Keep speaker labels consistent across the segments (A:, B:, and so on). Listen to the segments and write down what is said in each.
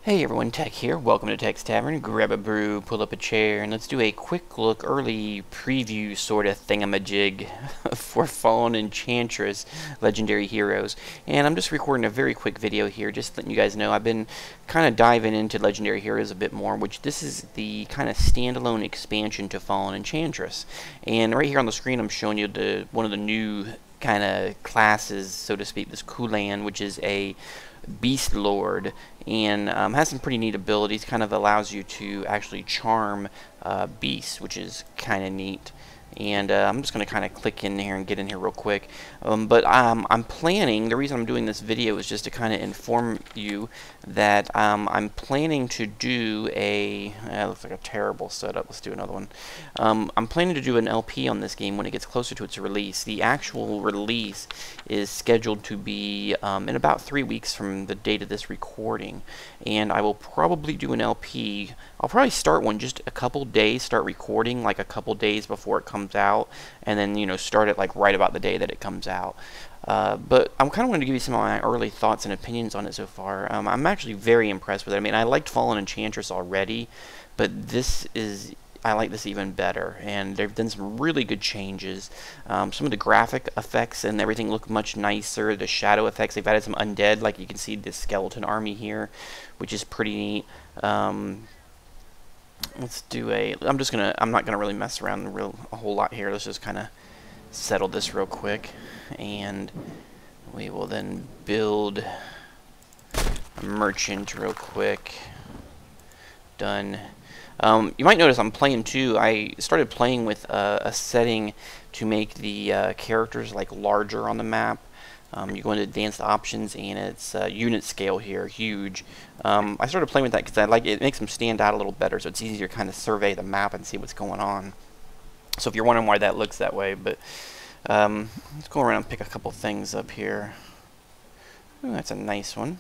A: Hey everyone, Tech here. Welcome to Tech's Tavern. Grab a brew, pull up a chair, and let's do a quick look, early preview sort of thingamajig for Fallen Enchantress Legendary Heroes. And I'm just recording a very quick video here, just letting you guys know I've been kind of diving into Legendary Heroes a bit more, which this is the kind of standalone expansion to Fallen Enchantress. And right here on the screen I'm showing you one of the new kind of classes, so to speak, this Kulan, which is a Beast Lord, and has some pretty neat abilities. Kind of allows you to actually charm beasts, which is kind of neat. And I'm just going to kind of click in here and get in here real quick. But I'm planning, the reason I'm doing this video is just to kind of inform you that I'm planning to do a, looks like a terrible setup, let's do another one. I'm planning to do an LP on this game when it gets closer to its release. The actual release is scheduled to be in about 3 weeks from the date of this recording. And I will probably do an LP. I'll probably start one just a couple days, start recording like a couple days before it comes out, and then, you know, start it like right about the day that it comes out. But I'm kind of wanting to give you some of my early thoughts and opinions on it so far. I'm actually very impressed with it. I mean, I liked Fallen Enchantress already, but I like this even better, and they've done some really good changes. Some of the graphic effects and everything look much nicer. The shadow effects, they've added some undead, like you can see the skeleton army here, which is pretty neat. Let's do I'm not gonna really mess around a whole lot here. Let's just kind of settle this real quick, and we will then build a merchant real quick. Done. You might notice I'm playing too. I started playing with a setting to make the characters like larger on the map. You go into advanced options, and it's unit scale here, huge. I started playing with that because I like it. It makes them stand out a little better, so it's easier to kind of survey the map and see what's going on. So if you're wondering why that looks that way, but let's go around and pick a couple things up here. Ooh, that's a nice one.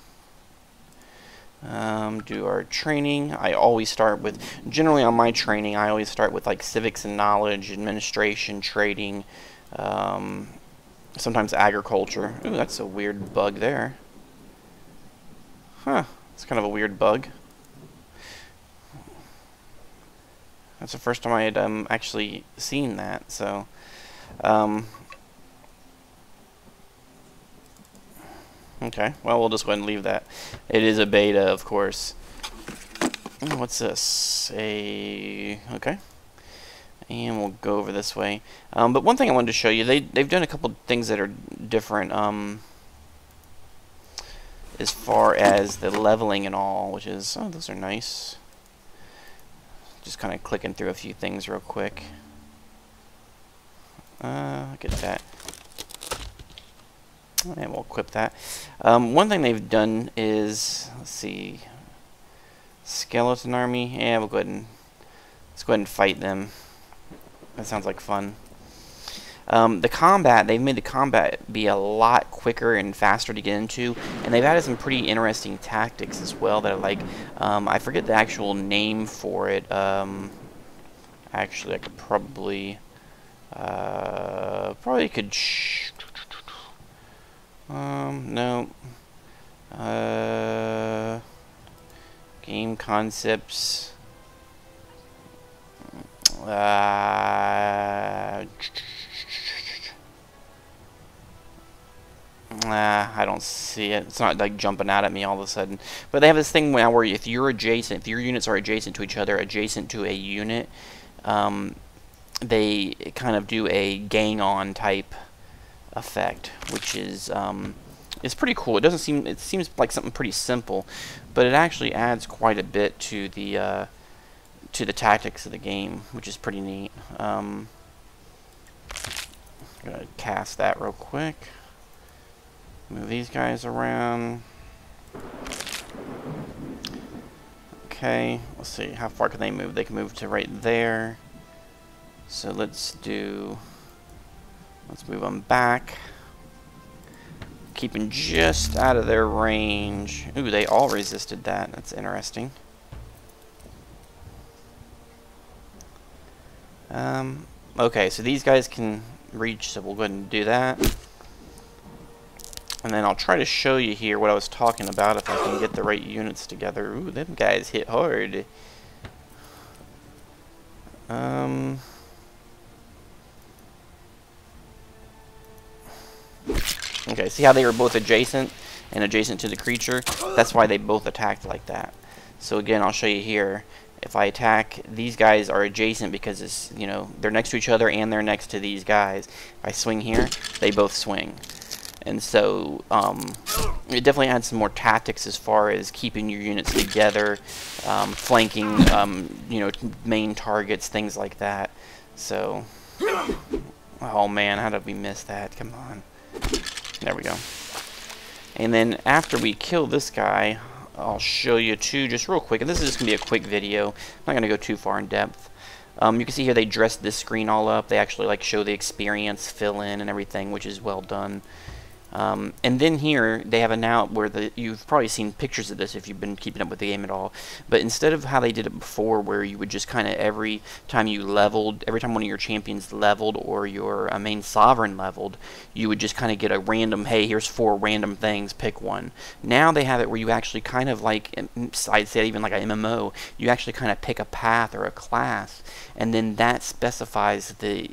A: Do our training. I always start with, generally on my training, I always start with like civics and knowledge, administration, trading, sometimes agriculture. Ooh, that's a weird bug there. Huh, it's kind of a weird bug. That's the first time I had actually seen that, so okay, well, we'll just go ahead and leave that. It is a beta, of course. What's this? Okay. And we'll go over this way. But one thing I wanted to show you, they've done a couple things that are different as far as the leveling and all, which is, oh, those are nice. Just kind of clicking through a few things real quick. Get that. And we'll equip that. One thing they've done is, let's see, skeleton army. Yeah, let's go ahead and fight them. That sounds like fun. The combat, they've made the combat be a lot quicker and faster to get into, and they've added some pretty interesting tactics as well that I like. I forget the actual name for it. Actually, I could probably could. No. Game concepts. I don't see it. It's not like jumping out at me all of a sudden. But they have this thing now where if your units are adjacent to each other, adjacent to a unit, they kind of do a gang-on type effect, which is it's pretty cool. It seems like something pretty simple, but it actually adds quite a bit to the tactics of the game, which is pretty neat. I'm gonna cast that real quick. Move these guys around. Okay, let's see, how far can they move? They can move to right there. So let's move them back, keeping just out of their range. Ooh, they all resisted that. That's interesting. Okay, so these guys can reach, so we'll go ahead and do that. And then I'll try to show you here what I was talking about if I can get the right units together. Ooh, them guys hit hard. Okay, see how they were both adjacent and adjacent to the creature? That's why they both attacked like that. So again, I'll show you here. If I attack, these guys are adjacent because it's, you know, they're next to each other and they're next to these guys. If I swing here, they both swing. And so it definitely adds some more tactics as far as keeping your units together, flanking, you know, main targets, things like that. So, oh man, how did we miss that? Come on. There we go. And then after we kill this guy, I'll show you two just real quick. And this is just going to be a quick video. I'm not going to go too far in depth. You can see here they dressed this screen all up. They actually like show the experience, fill in, and everything, which is well done. And then here they have a now where you've probably seen pictures of this if you've been keeping up with the game at all, but instead of how they did it before where you would just kind of every time one of your champions leveled or your main sovereign leveled, you would just kind of get a random, hey, here's 4 random things, pick one. Now they have it where you actually kind of like, I'd say even like a MMO, you actually kind of pick a path or a class, and then that specifies the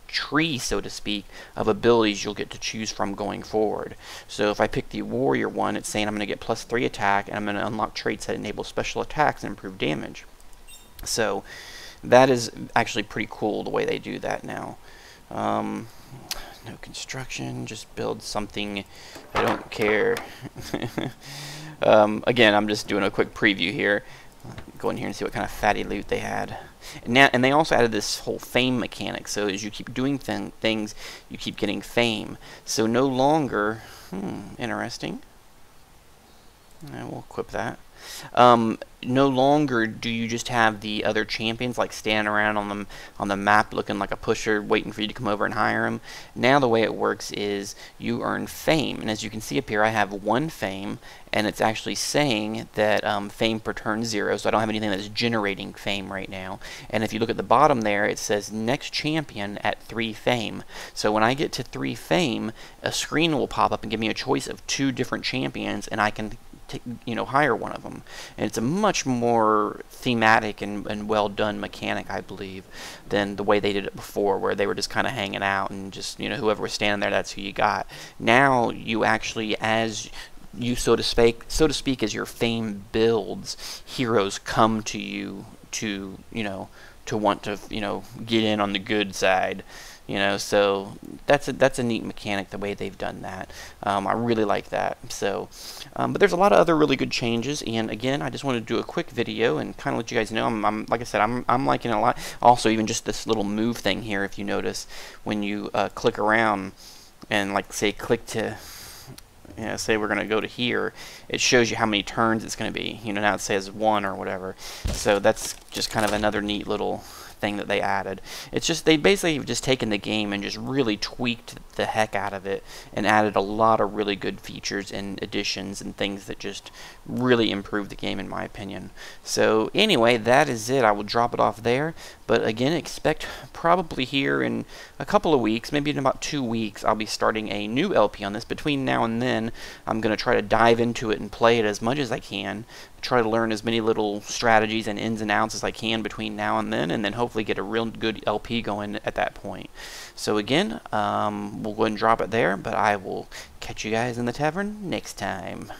A: tree, so to speak, of abilities you'll get to choose from going forward. So if I pick the warrior one, it's saying I'm going to get +3 attack, and I'm going to unlock traits that enable special attacks and improve damage. So that is actually pretty cool the way they do that now. No construction, just build something. I don't care. Again, I'm just doing a quick preview here. Go in here and see what kind of fatty loot they had. And they also added this whole fame mechanic, so as you keep doing things, you keep getting fame. So no longer, interesting. And we'll equip that. No longer do you just have the other champions like standing around on the map looking like a pusher waiting for you to come over and hire them. Now the way it works is you earn fame, and as you can see up here I have 1 fame, and it's actually saying that fame per turn 0, so I don't have anything that's generating fame right now. And if you look at the bottom there, it says next champion at 3 fame. So when I get to 3 fame, a screen will pop up and give me a choice of 2 different champions, and I can hire one of them. And it's a much more thematic and well done mechanic, I believe, than the way they did it before, where they were just kind of hanging out and just, whoever was standing there, that's who you got. Now you actually, as you so to speak, as your fame builds, heroes come to you to want to get in on the good side. So that's a neat mechanic the way they've done that. I really like that. So, but there's a lot of other really good changes. And again, I just wanted to do a quick video and kind of let you guys know. I'm like I said, I'm liking it a lot. Also, even just this little move thing here, if you notice, when you click around and like say click to. Say we're going to go to here, it shows you how many turns it's going to be. Now it says 1 or whatever. So that's just kind of another neat little thing that they added. It's just they basically have just taken the game and just really tweaked the heck out of it and added a lot of really good features and additions and things that just really improved the game in my opinion. So anyway, that is it. I will drop it off there, but again, expect probably here in a couple of weeks, maybe in about 2 weeks, I'll be starting a new LP on this. Between now and then, I'm going to try to dive into it and play it as much as I can, try to learn as many little strategies and ins and outs as I can between now and then hopefully get a real good LP going at that point. So again, we'll go ahead and drop it there, but I will catch you guys in the tavern next time.